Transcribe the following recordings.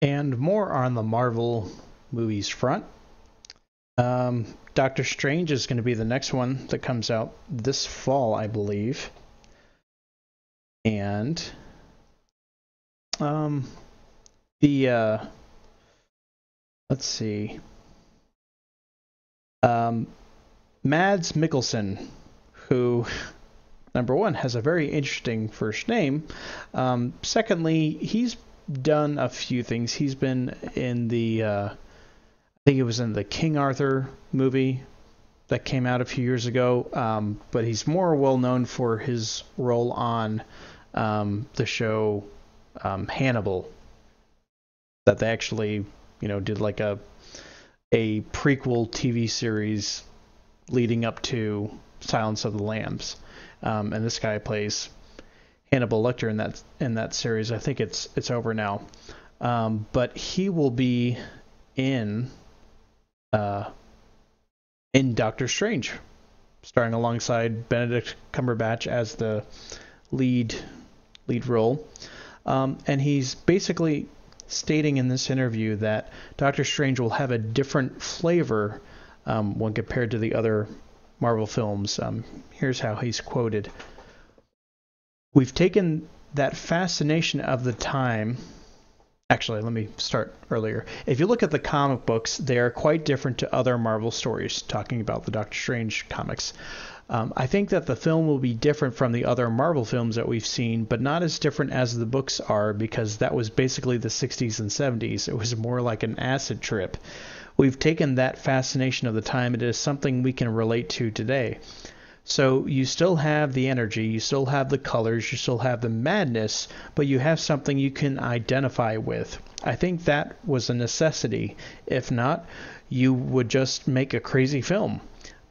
And more on the Marvel movies front. Doctor Strange is going to be the next one that comes out this fall, I believe. And um, the let's see, um, Mads Mikkelsen, who number one has a very interesting first name. Secondly, he's done a few things. He's been in the I think it was in the King Arthur movie that came out a few years ago, but he's more well known for his role on the show Hannibal, that they actually, did like a prequel TV series leading up to Silence of the Lambs, and this guy plays Hannibal Lecter in that series. I think it's over now, but he will be in uh, in Doctor Strange, starring alongside Benedict Cumberbatch as the lead role. And he's basically stating in this interview that Doctor Strange will have a different flavor when compared to the other Marvel films. Here's how he's quoted: "We've taken that fascination of the time." Actually, let me start earlier. If you look at the comic books, they are quite different to other Marvel stories, talking about the Doctor Strange comics. I think that the film will be different from the other Marvel films that we've seen, but not as different as the books are, because that was basically the 60s and 70s. It was more like an acid trip. We've taken that fascination of the time, and it is something we can relate to today. So you still have the energy, you still have the colors, you still have the madness, but you have something you can identify with. I think that was a necessity. If not, you would just make a crazy film.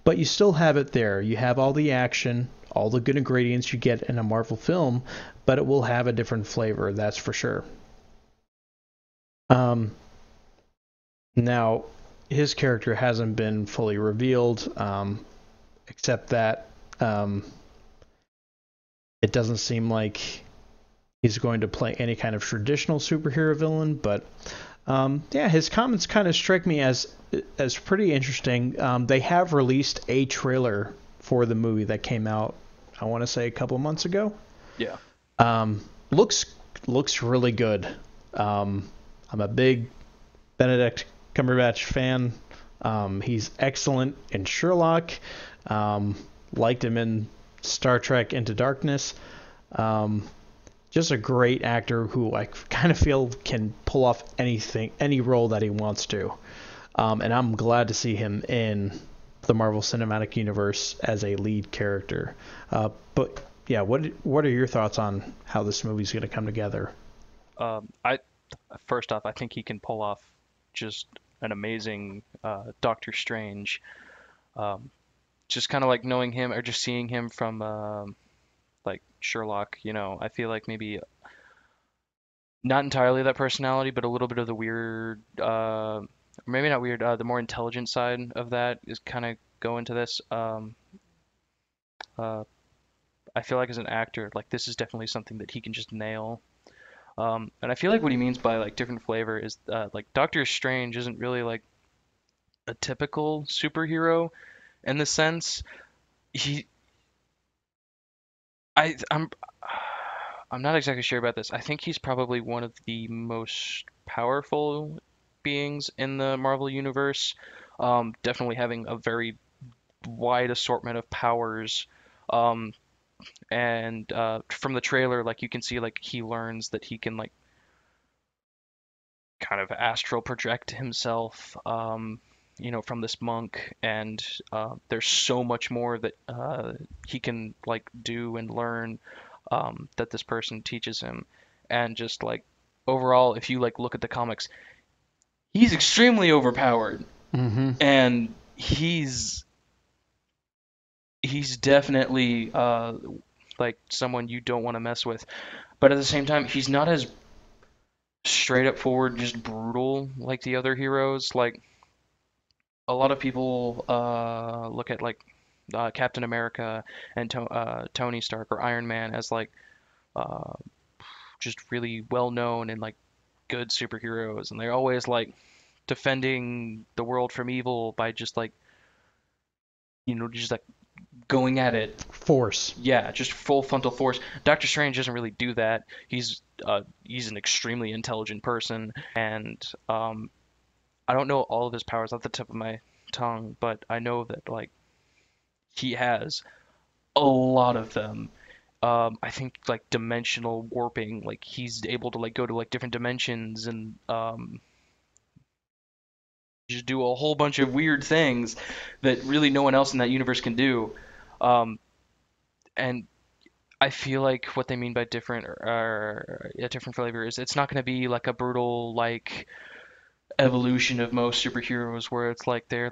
But you still have it there. You have all the action, all the good ingredients you get in a Marvel film, but it will have a different flavor, that's for sure. Um, Now, his character hasn't been fully revealed, except that um, it doesn't seem like he's going to play any kind of traditional superhero villain. But yeah, his comments kind of strike me as pretty interesting. They have released a trailer for the movie that came out, I want to say, a couple of months ago. Yeah. Um, looks looks really good. I'm a big Benedict Cumberbatch fan. He's excellent in Sherlock. Um, Liked him in Star Trek Into Darkness. Um, just a great actor who I kind of feel can pull off anything, any role that he wants to. And I'm glad to see him in the Marvel Cinematic Universe as a lead character. But yeah, what are your thoughts on how this movie's going to come together? I First off, I think he can pull off just an amazing Doctor Strange. Um, just kind of like knowing him or just seeing him from like Sherlock, I feel like maybe not entirely that personality, but a little bit of the weird, maybe not weird, the more intelligent side of that is kind of go into this. Uh, I feel like as an actor, like this is definitely something that he can just nail. And I feel like what he means by like different flavor is like Doctor Strange isn't really like a typical superhero in the sense he I'm I'm not exactly sure about this. I think he's probably one of the most powerful beings in the Marvel universe. Definitely having a very wide assortment of powers. Um, and from the trailer, like you can see, like he learns that he can like kind of astral project himself, from this monk, and there's so much more that he can like do and learn that this person teaches him, and just like overall, if you like look at the comics, he's extremely overpowered, Mm-hmm. and he's definitely like someone you don't want to mess with, but at the same time, he's not as straight up forward, just brutal like the other heroes. Like a lot of people look at like Captain America and Tony Stark or Iron Man as like uh, just really well known and like good superheroes, and they're always like defending the world from evil by just like, just like going at it. Force. Yeah, just full frontal force. Doctor Strange doesn't really do that. He's an extremely intelligent person, and I don't know all of his powers off the tip of my tongue, but I know that like he has a lot of them. I think like dimensional warping, like he's able to like go to like different dimensions and just do a whole bunch of weird things that really no one else in that universe can do. Um, and I feel like what they mean by different or a different flavor is it's not going to be like a brutal like evolution of most superheroes where it's like they're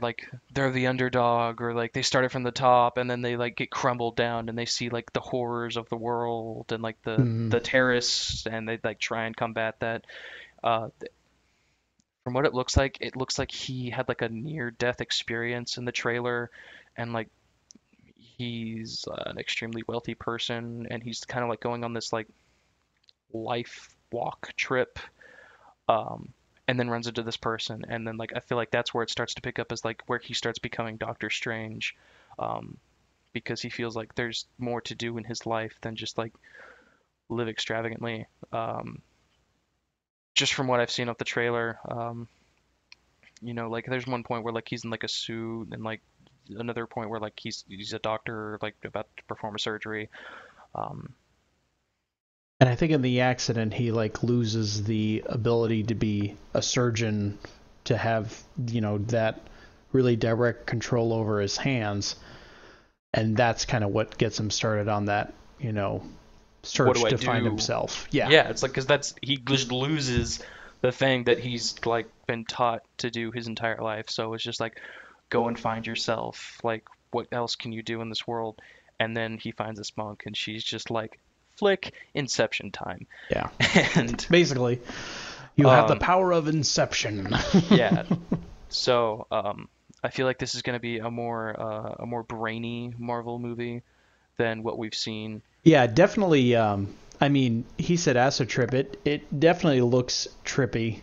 the underdog or like they started from the top and then they like get crumbled down and they see like the horrors of the world and like the Mm. the terrorists and they like try and combat that. Uh, from what it looks like he had like a near death experience in the trailer and like he's an extremely wealthy person and he's kind of like going on this like life walk trip um, and then runs into this person, and then like I feel like that's where it starts to pick up as like where he starts becoming Doctor Strange, um, because he feels like there's more to do in his life than just like live extravagantly. Just from what I've seen of the trailer, like there's one point where like he's in like a suit, and like another point where like he's a doctor like about to perform a surgery. Um, And I think in the accident he like loses the ability to be a surgeon, to have that really direct control over his hands, and that's kind of what gets him started on that what search do I to find do? himself. Yeah. Yeah, it's like because that's he just loses the thing that he's like been taught to do his entire life. So it's just like go and find yourself. Like what else can you do in this world? And then he finds this monk, and she's just like flick Inception time. Yeah. And Basically, you have the um, power of Inception. yeah, so I feel like this is going to be a more brainy Marvel movie than what we've seen. Yeah, definitely. I mean, he said acid trip. It definitely looks trippy.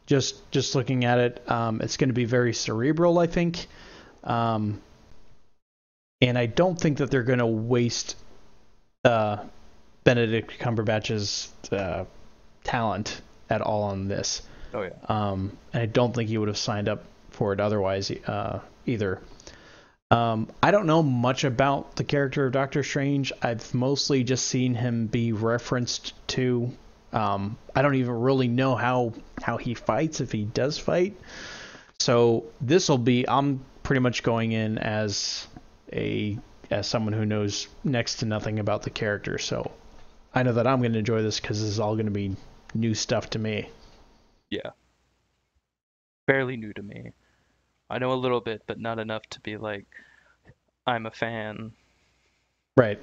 Just looking at it, it's going to be very cerebral, I think. Um, and I don't think that they're going to waste uh, Benedict Cumberbatch's talent at all on this. Oh yeah. And I don't think he would have signed up for it otherwise either. I don't know much about the character of Doctor Strange. I've mostly just seen him be referenced to. I don't even really know how he fights, if he does fight. So I'm pretty much going in as someone who knows next to nothing about the character. So I know that I'm going to enjoy this because this is all going to be new stuff to me. Yeah, fairly new to me. I know a little bit, but not enough to be like I'm a fan. Right.